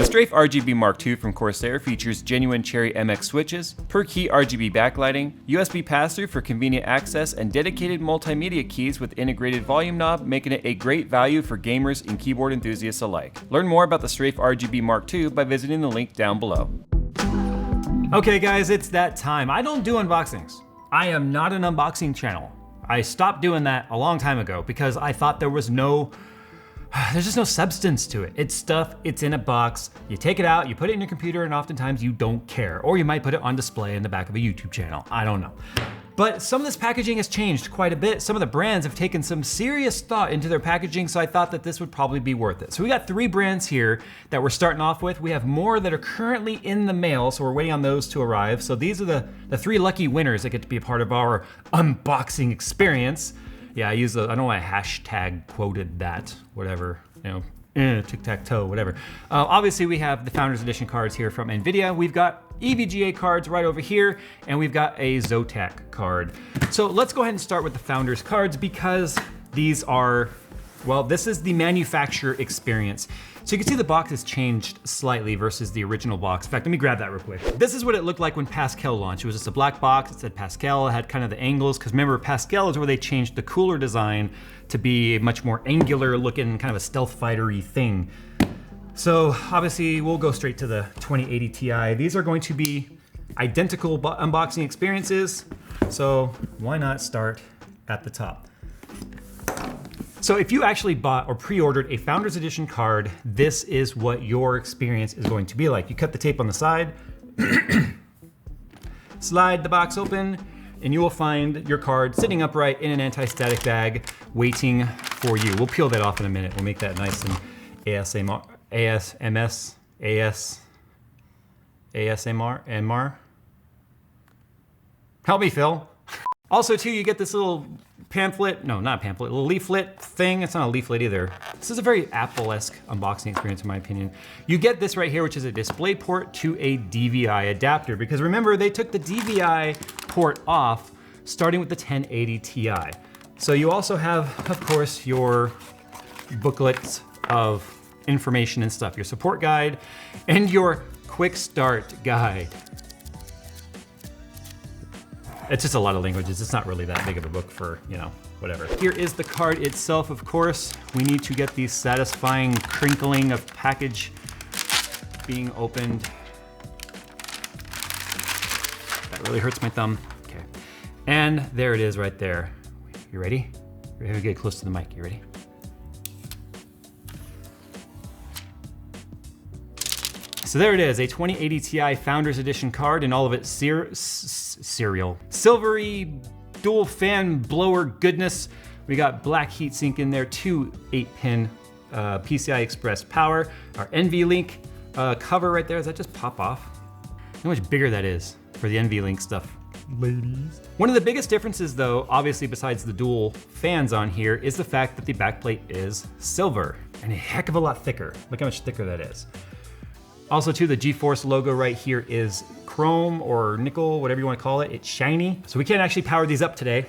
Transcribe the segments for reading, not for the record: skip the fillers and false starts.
The Strafe RGB Mark II from Corsair features genuine Cherry MX switches, per key RGB backlighting, USB pass-through for convenient access, and dedicated multimedia keys with integrated volume knob, making it a great value for gamers and keyboard enthusiasts alike. Learn more about the Strafe RGB Mark II by visiting the link down below. Okay guys, it's that time. I don't do unboxings. I am not an unboxing channel. I stopped doing that a long time ago because I thought there's just no substance to it. It's stuff, it's in a box, you take it out, you put it in your computer, and oftentimes you don't care. Or you might put it on display in the back of a YouTube channel, I don't know. But some of this packaging has changed quite a bit. Some of the brands have taken some serious thought into their packaging, so I thought that this would probably be worth it. So we got 3 brands here that we're starting off with. We have more that are currently in the mail, so we're waiting on those to arrive. So these are the 3 lucky winners that get to be a part of our unboxing experience. Yeah, I don't know why I hashtag quoted that, whatever, tic-tac-toe, whatever. Obviously we have the Founders Edition cards here from NVIDIA. We've got EVGA cards right over here, and we've got a Zotac card. So let's go ahead and start with the Founders cards because these are, well, this is the manufacturer experience. So you can see the box has changed slightly versus the original box. In fact, let me grab that real quick. This is what it looked like when Pascal launched. It was just a black box, it said Pascal, it had kind of the angles, because remember Pascal is where they changed the cooler design to be a much more angular looking, kind of a stealth fighter-y thing. So obviously we'll go straight to the 2080 Ti. These are going to be identical unboxing experiences. So why not start at the top? So if you actually bought or pre-ordered a Founders Edition card, this is what your experience is going to be like. You cut the tape on the side, slide the box open, and you will find your card sitting upright in an anti-static bag waiting for you. We'll peel that off in a minute. We'll make that nice and ASMR. Help me, Phil. Also too, you get this little pamphlet, no, not pamphlet, a little leaflet thing. It's not a leaflet either. This is a very Apple-esque unboxing experience in my opinion. You get this right here, which is a display port to a DVI adapter, because remember, they took the DVI port off starting with the 1080 Ti. So you also have, of course, your booklets of information and stuff, your support guide, and your quick start guide. It's just a lot of languages. It's not really that big of a book for, whatever. Here is the card itself, of course. We need to get the satisfying crinkling of package being opened. That really hurts my thumb. Okay. And there it is right there. You ready? We're gonna get close to the mic. You ready? So there it is, a 2080 Ti Founders Edition card in all of its silvery dual fan blower goodness. We got black heatsink in there, 2 8-pin PCI Express power, our NVLink cover right there. Does that just pop off? How much bigger that is for the NVLink stuff, ladies. One of the biggest differences though, obviously besides the dual fans on here, is the fact that the backplate is silver and a heck of a lot thicker. Look how much thicker that is. Also too, the GeForce logo right here is chrome or nickel, whatever you want to call it. It's shiny. So we can't actually power these up today.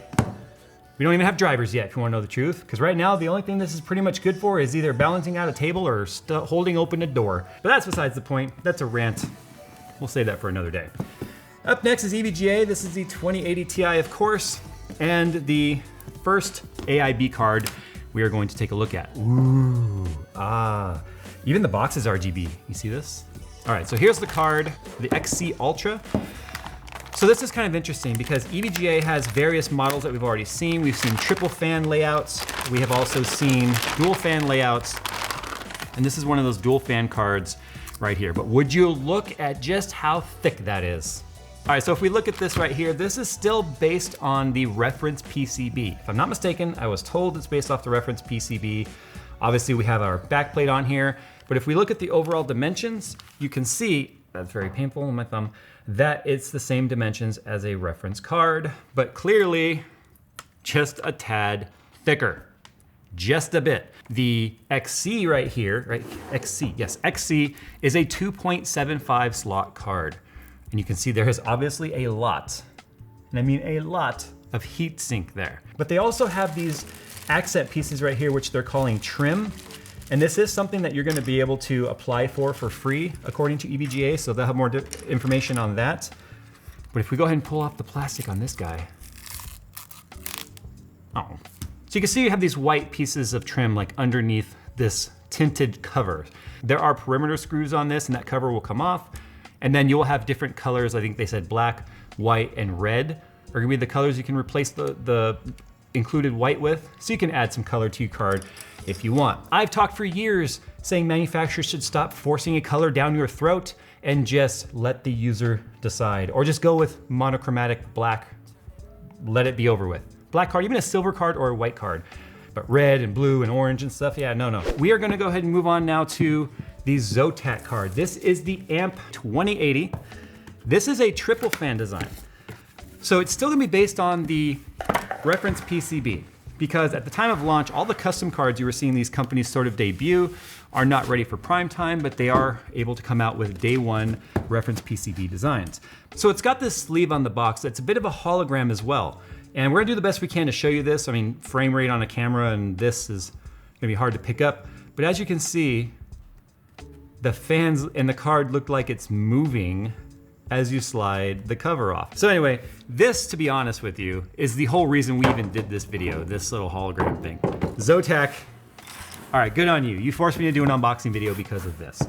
We don't even have drivers yet, if you want to know the truth. Because right now, the only thing this is pretty much good for is either balancing out a table or holding open a door. But that's besides the point. That's a rant. We'll save that for another day. Up next is EVGA. This is the 2080 Ti, of course. And the first AIB card we are going to take a look at. Ooh, even the box is RGB. You see this? All right, so here's the card, the XC Ultra. So this is kind of interesting because EVGA has various models that we've already seen. We've seen triple fan layouts. We have also seen dual fan layouts. And this is one of those dual fan cards right here. But would you look at just how thick that is? All right, so if we look at this right here, this is still based on the reference PCB. If I'm not mistaken, I was told it's based off the reference PCB. Obviously we have our backplate on here, but if we look at the overall dimensions, you can see, that's very painful on my thumb, that it's the same dimensions as a reference card, but clearly just a tad thicker, just a bit. The XC right here, right, XC, yes, XC is a 2.75 slot card. And you can see there is obviously a lot, and I mean a lot, of heat sink there. But they also have these accent pieces right here, which they're calling trim. And this is something that you're gonna be able to apply for free, according to EVGA, so they'll have more information on that. But if we go ahead and pull off the plastic on this guy, oh. So you can see you have these white pieces of trim like underneath this tinted cover. There are perimeter screws on this and that cover will come off. And then you'll have different colors. I think they said black, white, and red are gonna be the colors you can replace the included white with. So you can add some color to your card if you want. I've talked for years saying manufacturers should stop forcing a color down your throat and just let the user decide. Or just go with monochromatic black, let it be over with. Black card, even a silver card or a white card. But red and blue and orange and stuff, yeah, no. We are gonna go ahead and move on now to the Zotac card. This is the AMP 2080. This is a triple fan design. So it's still gonna be based on the reference PCB, because at the time of launch, all the custom cards you were seeing these companies sort of debut are not ready for prime time, but they are able to come out with day one reference PCB designs. So it's got this sleeve on the box that's a bit of a hologram as well. And we're gonna do the best we can to show you this. I mean, frame rate on a camera and this is gonna be hard to pick up. But as you can see, the fans in the card look like it's moving as you slide the cover off. So anyway, this, to be honest with you, is the whole reason we even did this video, this little hologram thing. Zotac, all right, good on you. You forced me to do an unboxing video because of this.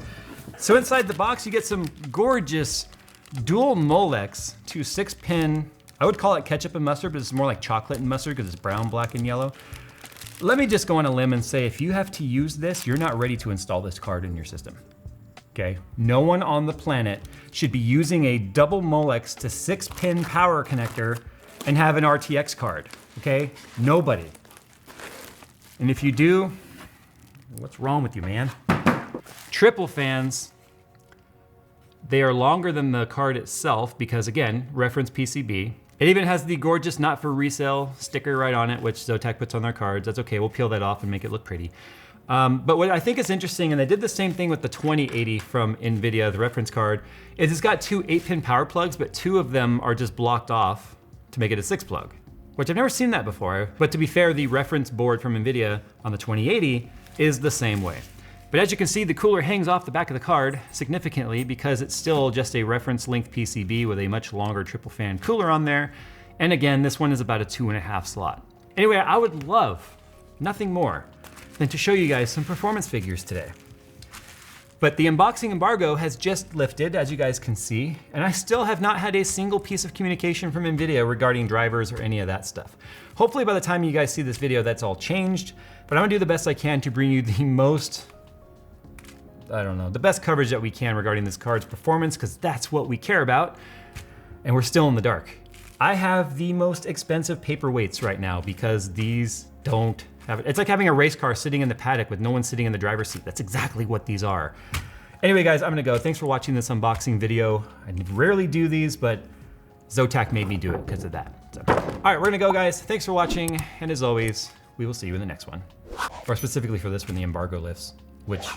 So inside the box, you get some gorgeous dual Molex to 6-pin, I would call it ketchup and mustard, but it's more like chocolate and mustard because it's brown, black, and yellow. Let me just go on a limb and say, if you have to use this, you're not ready to install this card in your system. Okay, no one on the planet should be using a double Molex to 6-pin power connector and have an RTX card, okay? Nobody. And if you do, what's wrong with you, man? Triple fans, they are longer than the card itself because, again, reference PCB. It even has the gorgeous not for resale sticker right on it, which Zotac puts on their cards. That's okay, we'll peel that off and make it look pretty. But what I think is interesting, and they did the same thing with the 2080 from NVIDIA, the reference card, is it's got two 8-pin power plugs, but 2 of them are just blocked off to make it a 6 plug, which I've never seen that before. But to be fair, the reference board from NVIDIA on the 2080 is the same way. But as you can see, the cooler hangs off the back of the card significantly because it's still just a reference length PCB with a much longer triple fan cooler on there. And again, this one is about a 2.5 slot. Anyway, I would love nothing more than to show you guys some performance figures today. But the unboxing embargo has just lifted, as you guys can see, and I still have not had a single piece of communication from NVIDIA regarding drivers or any of that stuff. Hopefully by the time you guys see this video, that's all changed, but I'm gonna do the best I can to bring you the most, the best coverage that we can regarding this card's performance, because that's what we care about, and we're still in the dark. I have the most expensive paperweights right now because these don't have it. It's like having a race car sitting in the paddock with no one sitting in the driver's seat. That's exactly what these are. Anyway, guys, I'm gonna go. Thanks for watching this unboxing video. I rarely do these, but Zotac made me do it because of that. So, all right, we're gonna go, guys. Thanks for watching, and as always, we will see you in the next one. Or specifically for this when the embargo lifts, which